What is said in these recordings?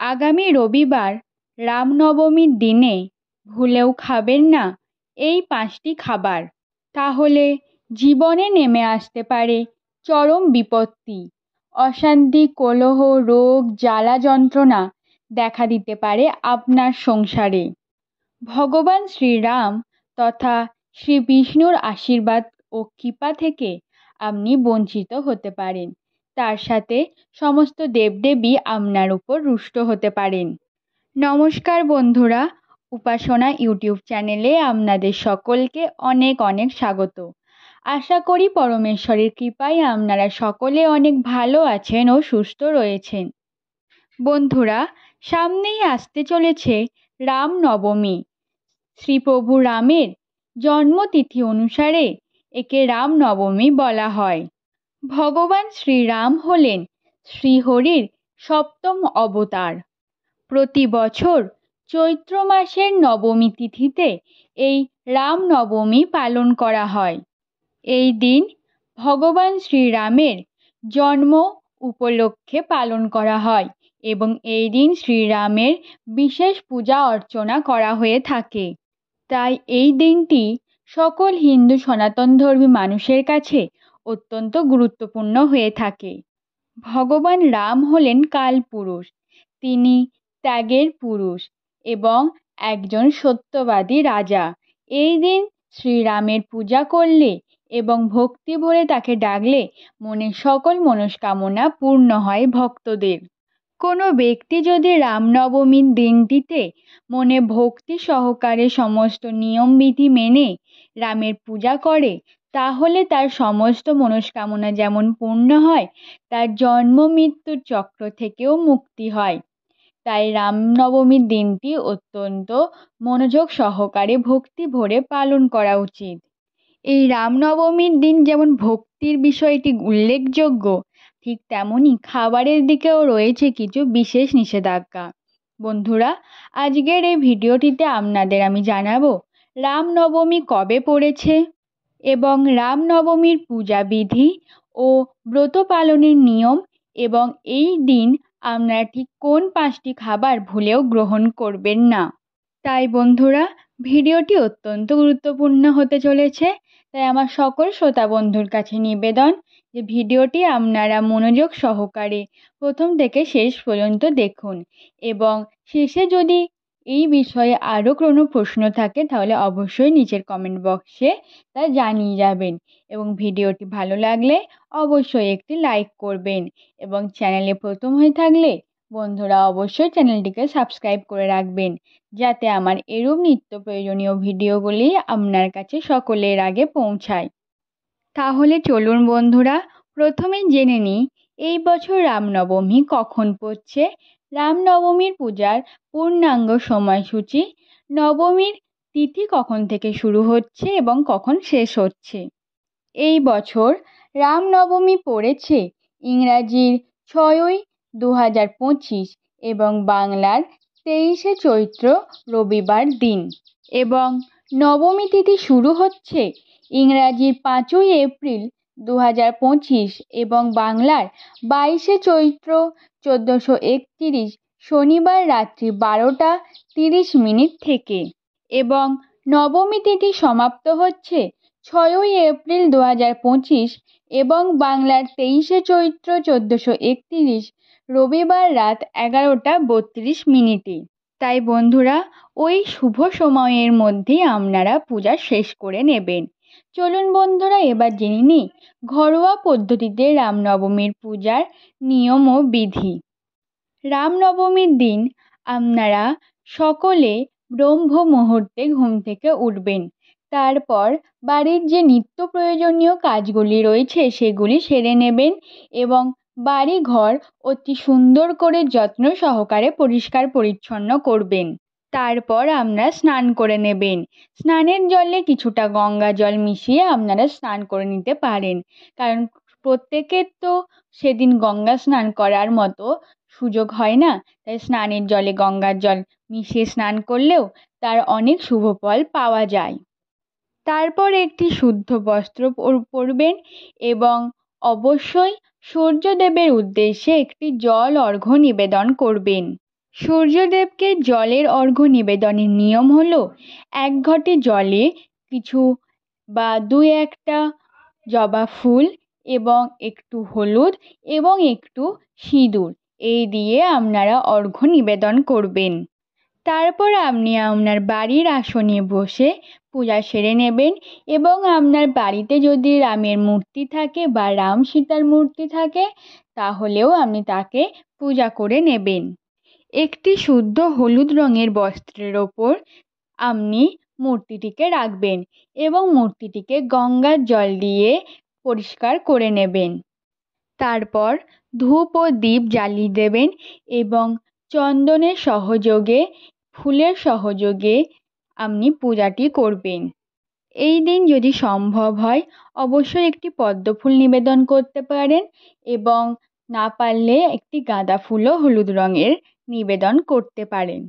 আগামী রবিবার রামনবমীর দিনে ভুলেও খাবেন না এই 5টি খাবার। তাহলে জীবনে নেমে আসতে পারে চরম বিপত্তি, অশান্তি, কলহ, রোগ, জ্বালা যন্ত্রণা দেখা দিতে পারে আপনার সংসারে। ভগবান শ্রীরাম তথা শ্রী বিষ্ণুর আশীর্বাদ ও কৃপা থেকে আপনি বঞ্চিত হতে পারেন। তার সাথে সমস্ত দেবদেবী আপনার উপর রুষ্ট হতে পারেন। নমস্কার বন্ধুরা, উপাসনা ইউটিউব চ্যানেলে আপনাদের সকলকে অনেক অনেক স্বাগত। আশা করি পরমেশ্বরের কৃপায় আপনারা সকলে অনেক ভালো আছেন ও সুস্থ রয়েছেন। বন্ধুরা, সামনেই আসতে চলেছে রামনবমী। শ্রীপ্রভু রামের জন্মতিথি অনুসারে একে রামনবমী বলা হয়। ভগবান শ্রীরাম হলেন শ্রীহরির 7ম অবতার। প্রতি বছর চৈত্র মাসের নবমী তিথিতে এই রামনবমী পালন করা হয়। এই দিন ভগবান শ্রীরামের জন্ম উপলক্ষে পালন করা হয় এবং এই দিন শ্রীরামের বিশেষ পূজা অর্চনা করা হয়ে থাকে। তাই এই দিনটি সকল হিন্দু সনাতনধর্মী মানুষের কাছে অত্যন্ত গুরুত্বপূর্ণ হয়ে থাকে। ভগবান রাম হলেন কালপুরুষ, তিনি ত্যাগের পুরুষ এবং একজন সত্যবাদী রাজা। এই দিন শ্রীরামের পূজা করলে এবং ভক্তি ভরে তাকে ডাকলে মনের সকল মনস্কামনা পূর্ণ হয় ভক্তদের। কোনো ব্যক্তি যদি রামনবমীর দিনটিতে মনে ভক্তি সহকারে সমস্ত নিয়মবিধি মেনে রামের পূজা করে, তাহলে তার সমস্ত মনস্কামনা যেমন পূর্ণ হয়, তার জন্ম মৃত্যুর চক্র থেকেও মুক্তি হয়। তাই রামনবমীর দিনটি অত্যন্ত মনোযোগ সহকারে ভক্তি ভরে পালন করা উচিত। এই রামনবমীর দিন যেমন ভক্তির বিষয়টি উল্লেখযোগ্য, ঠিক তেমনই খাবারের দিকেও রয়েছে কিছু বিশেষ নিষেধাজ্ঞা। বন্ধুরা, আজকের এই ভিডিওটিতে আপনাদের আমি জানাবো রামনবমী কবে পড়েছে এবং রামনবমীর পূজা বিধি ও ব্রত পালনের নিয়ম, এবং এই দিন আপনারা ঠিক কোন 5টি খাবার ভুলেও গ্রহণ করবেন না। তাই বন্ধুরা, ভিডিওটি অত্যন্ত গুরুত্বপূর্ণ হতে চলেছে। তাই আমার সকল শ্রোতা বন্ধুর কাছে নিবেদন যে ভিডিওটি আপনারা মনোযোগ সহকারে প্রথম থেকে শেষ পর্যন্ত দেখুন, এবং শেষে যদি এই বিষয়ে আরও কোনো প্রশ্ন থাকে তাহলে অবশ্যই নিচের কমেন্ট বক্সে তা জানিয়ে যাবেন। এবং ভিডিওটি ভালো লাগলে অবশ্যই একটি লাইক করবেন, এবং চ্যানেলে প্রথম হয়ে থাকলে বন্ধুরা অবশ্যই চ্যানেলটিকে সাবস্ক্রাইব করে রাখবেন, যাতে আমার এরূপ নিত্য প্রয়োজনীয় ভিডিওগুলি আপনার কাছে সকলের আগে পৌঁছায়। তাহলে চলুন বন্ধুরা, প্রথমেই জেনে নিই এই বছর রামনবমী কখন পড়ছে, রামনবমীর পূজার পূর্ণাঙ্গ সময়সূচি, নবমীর তিথি কখন থেকে শুরু হচ্ছে এবং কখন শেষ হচ্ছে। এই বছর রামনবমী পড়েছে ইংরাজির 6/2025 এবং বাংলার 23শে চৈত্র রবিবার দিন, এবং নবমী তিথি শুরু হচ্ছে ইংরাজির 5ই এপ্রিল 2025 এবং বাংলার 22শে চৈত্র 1431 শনিবার রাত্রি 12:30 থেকে, এবং নবমী তিথি সমাপ্ত হচ্ছে 6ই এপ্রিল 2025 এবং বাংলার 23শে চৈত্র 1431 রবিবার রাত 11:32। তাই বন্ধুরা, ওই শুভ সময়ের মধ্যেই আপনারা পূজা শেষ করে নেবেন। চলুন বন্ধুরা, এবার জেনে নিই ঘরোয়া পদ্ধতিতে রামনবমীর পূজার নিয়ম ও বিধি। রামনবমীর দিন আপনারা সকলে ব্রহ্ম মুহূর্তে ঘুম থেকে উঠবেন। তারপর বাড়ির যে নিত্য প্রয়োজনীয় কাজগুলি রয়েছে সেগুলি সেরে নেবেন এবং বাড়ি ঘর অতি সুন্দর করে যত্ন সহকারে পরিষ্কার পরিচ্ছন্ন করবেন। তারপর আপনারা স্নান করে নেবেন। স্নানের জলে কিছুটা গঙ্গা জল মিশিয়ে আপনারা স্নান করে নিতে পারেন, কারণ প্রত্যেকের তো সেদিন গঙ্গা স্নান করার মতো সুযোগ হয় না। তাই স্নানের জলে গঙ্গার জল মিশিয়ে স্নান করলেও তার অনেক শুভ ফল পাওয়া যায়। তারপর একটি শুদ্ধ বস্ত্র পরবেন এবং অবশ্যই সূর্যদেবের উদ্দেশ্যে একটি জল অর্ঘ্য নিবেদন করবেন। সূর্যদেবকে জলের অর্ঘ্য নিবেদনের নিয়ম হলো 1 ঘটি জলে কিছু বা 2-1টা জবা ফুল এবং একটু হলুদ এবং একটু সিঁদুর এই দিয়ে আপনারা অর্ঘ্য নিবেদন করবেন। তারপর আপনি আপনার বাড়ির আসনে বসে পূজা সেরে নেবেন এবং আপনার বাড়িতে যদি রামের মূর্তি থাকে বা রাম সীতার মূর্তি থাকে তাহলেও আপনি তাকে পূজা করে নেবেন। একটি শুদ্ধ হলুদ রঙের বস্ত্রের ওপর আপনি মূর্তিটিকে রাখবেন এবং মূর্তিটিকে গঙ্গার জল দিয়ে পরিষ্কার করে নেবেন। তারপর ধূপ ও দীপ জ্বালিয়ে দেবেন এবং চন্দনের সহযোগে ফুলের সহযোগে আপনি পূজাটি করবেন। এই দিন যদি সম্ভব হয় অবশ্যই একটি পদ্মফুল নিবেদন করতে পারেন এবং না পারলে একটি গাঁদা ফুলও হলুদ রঙের নিবেদন করতে পারেন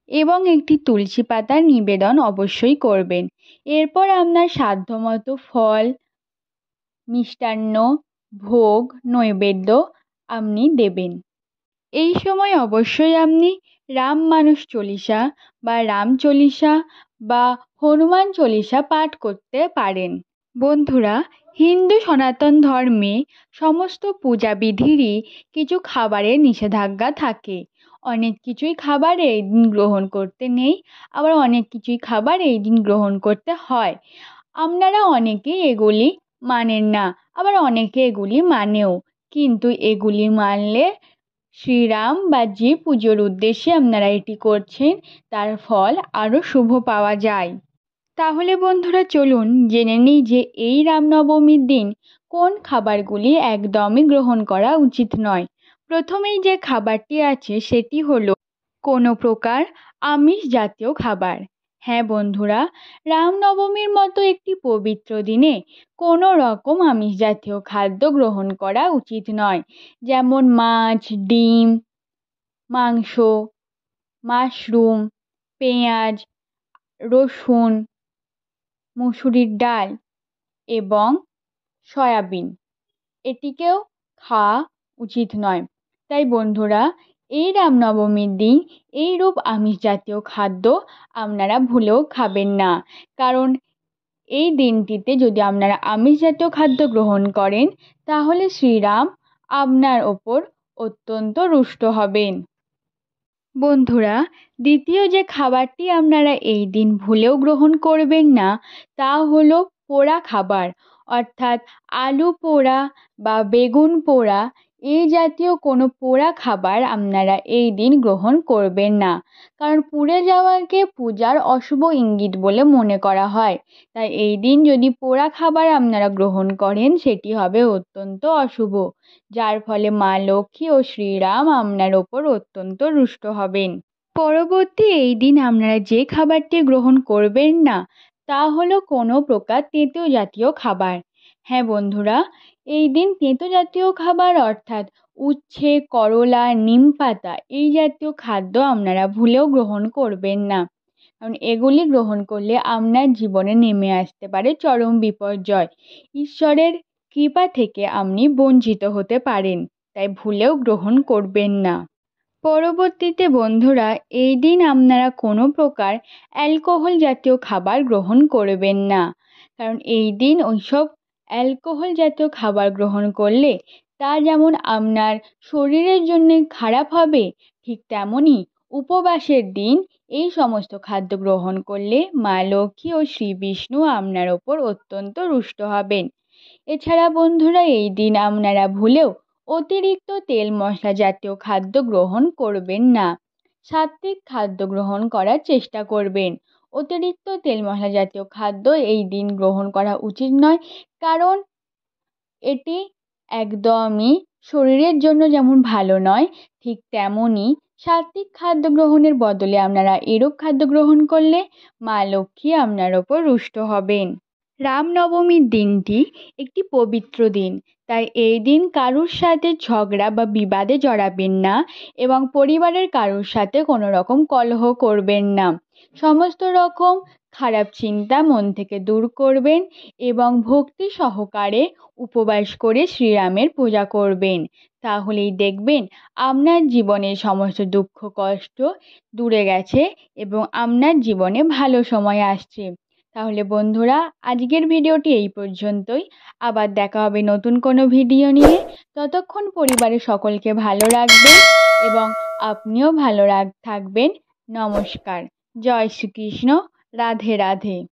এবং একটি তুলসী পাতার নিবেদন অবশ্যই করবেন। এরপর আপনার সাধ্যমতো ফল, মিষ্টান্ন, ভোগ, নৈবেদ্য আপনি দেবেন। এই সময় অবশ্যই আপনি রাম মানস চল্লিশা বা রাম চল্লিশা বা হনুমান চল্লিশা পাঠ করতে পারেন। বন্ধুরা, হিন্দু সনাতন ধর্মে সমস্ত পূজাবিধিরই কিছু খাবারের নিষেধাজ্ঞা থাকে। অনেক কিছুই খাবার এই দিন গ্রহণ করতে নেই, আবার অনেক কিছুই খাবার এই দিন গ্রহণ করতে হয়। আপনারা অনেকেই এগুলি মানেন না, আবার অনেকে এগুলি মানেও, কিন্তু এগুলি মানলে শ্রীরাম বা যে পুজোর উদ্দেশ্যে আপনারা এটি করছেন তার ফল আরও শুভ পাওয়া যায়। তাহলে বন্ধুরা চলুন জেনে নিই যে এই রামনবমীর দিন কোন খাবারগুলি একদমই গ্রহণ করা উচিত নয়। প্রথমেই যে খাবারটি আছে সেটি হলো কোনো প্রকার আমিষ জাতীয় খাবার। হ্যাঁ বন্ধুরা, রামনবমীর মতো একটি পবিত্র দিনে কোনো রকম আমিষ জাতীয় খাদ্য গ্রহণ করা উচিত নয়, যেমন মাছ, ডিম, মাংস, মাশরুম, পেঁয়াজ, রসুন, মুসুরির ডাল এবং সয়াবিন এটিকেও খাওয়া উচিত নয়। তাই বন্ধুরা, এই রামনবমীর দিন এইরূপ আমিষ জাতীয় খাদ্য আপনারা ভুলেও খাবেন না, কারণ এই দিনটিতে যদি আপনারা আমিষ জাতীয় খাদ্য গ্রহণ করেন তাহলে শ্রীরাম আপনার ওপর অত্যন্ত রুষ্ট হবেন। বন্ধুরা, দ্বিতীয় যে খাবারটি আপনারা এই দিন ভুলেও গ্রহণ করবেন না তা হলো পোড়া খাবার, অর্থাৎ আলু পোড়া বা বেগুন পোড়া এই জাতীয় কোনো পোড়া খাবার আপনারা এই দিন গ্রহণ করবেন না, কারণ পুড়ে যাওয়াকে পূজার অশুভ ইঙ্গিত বলে মনে করা হয়। তাই এই দিন যদি পোড়া খাবার আপনারা গ্রহণ করেন সেটি হবে অত্যন্ত অশুভ, যার ফলে মা লক্ষ্মী ও শ্রীরাম আপনার ওপর অত্যন্ত রুষ্ট হবেন। পরবর্তী এই দিন আপনারা যে খাবারটি গ্রহণ করবেন না তা হলো কোনো প্রকার তেঁতো জাতীয় খাবার। হ্যাঁ বন্ধুরা, এই দিন তেঁতো জাতীয় খাবার অর্থাৎ উচ্ছে, করলা, নিমপাতা এই জাতীয় খাদ্য আপনারা ভুলেও গ্রহণ করবেন না, কারণ এগুলি গ্রহণ করলে আপনার জীবনে নেমে আসতে পারে চরম বিপর্যয়। ঈশ্বরের কৃপা থেকে আপনি বঞ্চিত হতে পারেন, তাই ভুলেও গ্রহণ করবেন না। পরবর্তীতে বন্ধুরা, এই দিন আপনারা কোনো প্রকার অ্যালকোহল জাতীয় খাবার গ্রহণ করবেন না, কারণ এই দিন ওইসব অ্যালকোহল জাতীয় খাবার গ্রহণ করলে তা যেমন আপনার শরীরের জন্য খারাপ হবে, ঠিক তেমনই উপবাসের দিন এই সমস্ত খাদ্য গ্রহণ করলে মা লক্ষ্মী ও শ্রী বিষ্ণু আপনার ওপর অত্যন্ত রুষ্ট হবেন। এছাড়া বন্ধুরা, এই দিন আপনারা ভুলেও অতিরিক্ত তেল মশলা জাতীয় খাদ্য গ্রহণ করবেন না, সাত্ত্বিক খাদ্য গ্রহণ করার চেষ্টা করবেন। অতিরিক্ত তেল মশলা জাতীয় খাদ্য এই দিন গ্রহণ করা উচিত নয়, কারণ এটি একদমই শরীরের জন্য যেমন ভালো নয়, ঠিক তেমনই সাত্ত্বিক খাদ্য গ্রহণের বদলে আপনারা এরূপ খাদ্য গ্রহণ করলে মা লক্ষ্মী আপনার ওপর রুষ্ট হবেন। রামনবমীর দিনটি একটি পবিত্র দিন, তাই এই দিন কারুর সাথে ঝগড়া বা বিবাদে জড়াবেন না এবং পরিবারের কারুর সাথে কোনো রকম কলহ করবেন না। সমস্ত রকম খারাপ চিন্তা মন থেকে দূর করবেন এবং ভক্তি সহকারে উপবাস করে শ্রীরামের পূজা করবেন। তাহলেই দেখবেন আপনার জীবনের সমস্ত দুঃখ কষ্ট দূরে গেছে এবং আপনার জীবনে ভালো সময় আসছে। তাহলে বন্ধুরা, আজকের ভিডিওটি এই পর্যন্তই। আবার দেখা হবে নতুন কোনো ভিডিও নিয়ে। ততক্ষণ পরিবারের সকলকে ভালো রাখবেন এবং আপনিও ভালো থাকবেন। নমস্কার। জয় শ্রীকৃষ্ণ। রাধে রাধে।